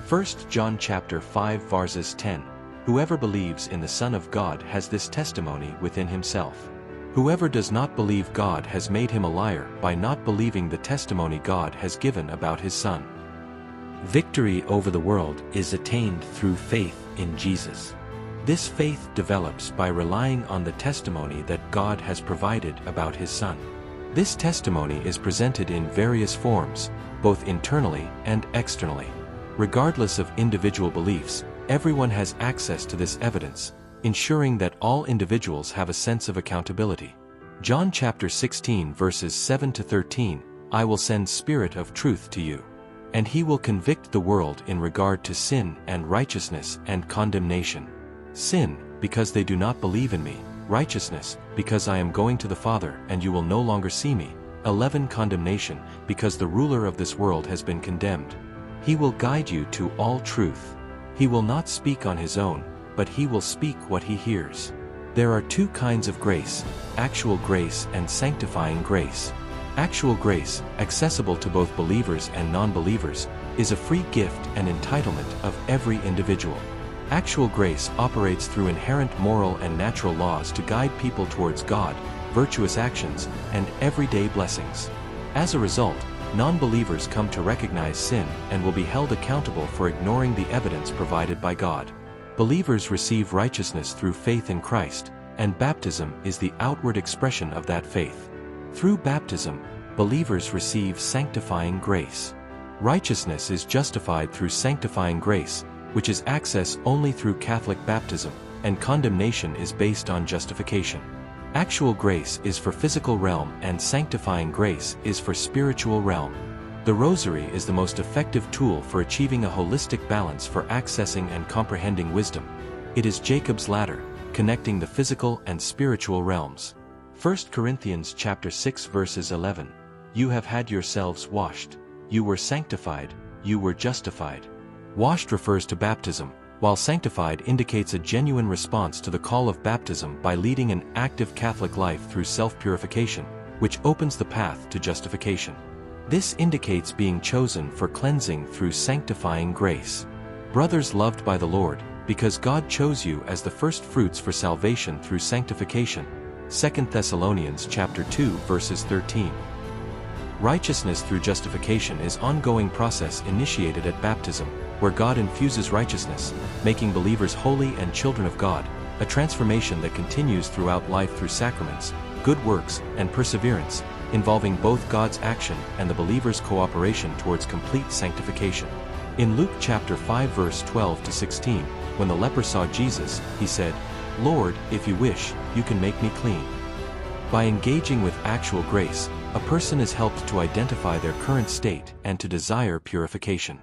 1 John chapter 5 verses 10. Whoever believes in the Son of God has this testimony within himself. Whoever does not believe God has made him a liar by not believing the testimony God has given about his Son. Victory over the world is attained through faith in Jesus. This faith develops by relying on the testimony that God has provided about his Son. This testimony is presented in various forms, both internally and externally. Regardless of individual beliefs, everyone has access to this evidence, ensuring that all individuals have a sense of accountability. John chapter 16 verses 7 to 13, I will send Spirit of truth to you. And he will convict the world in regard to sin and righteousness and condemnation. Sin, because they do not believe in me. Righteousness, because I am going to the Father and you will no longer see me. 11 Condemnation, because the ruler of this world has been condemned. He will guide you to all truth. He will not speak on his own, but he will speak what he hears. There are two kinds of grace, actual grace and sanctifying grace. Actual grace, accessible to both believers and non-believers, is a free gift and entitlement of every individual. Actual grace operates through inherent moral and natural laws to guide people towards God, virtuous actions, and everyday blessings. As a result, non-believers come to recognize sin and will be held accountable for ignoring the evidence provided by God. Believers receive righteousness through faith in Christ, and baptism is the outward expression of that faith. Through baptism, believers receive sanctifying grace. Righteousness is justified through sanctifying grace, which is accessed only through Catholic baptism, and condemnation is based on justification. Actual grace is for physical realm and sanctifying grace is for spiritual realm. The Rosary is the most effective tool for achieving a holistic balance for accessing and comprehending wisdom. It is Jacob's ladder, connecting the physical and spiritual realms. 1 Corinthians chapter 6 verses 11. You have had yourselves washed. You were sanctified. You were justified. Washed refers to baptism, while sanctified indicates a genuine response to the call of baptism by leading an active Catholic life through self-purification, which opens the path to justification. This indicates being chosen for cleansing through sanctifying grace. Brothers loved by the Lord, because God chose you as the first fruits for salvation through sanctification. 2 Thessalonians chapter 2 verses 13. Righteousness through justification is an ongoing process initiated at baptism, where God infuses righteousness, making believers holy and children of God, a transformation that continues throughout life through sacraments, good works, and perseverance, involving both God's action and the believer's cooperation towards complete sanctification. In Luke chapter 5 verse 12 to 16, when the leper saw Jesus, he said, Lord, if you wish, you can make me clean. By engaging with actual grace, a person is helped to identify their current state and to desire purification.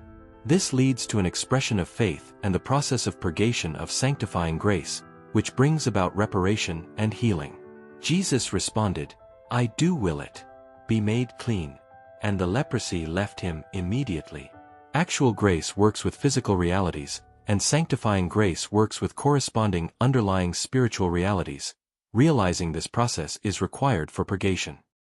This leads to an expression of faith and the process of purgation of sanctifying grace, which brings about reparation and healing. Jesus responded, I do will it. Be made clean. And the leprosy left him immediately. Actual grace works with physical realities, and sanctifying grace works with corresponding underlying spiritual realities. Realizing this process is required for purgation.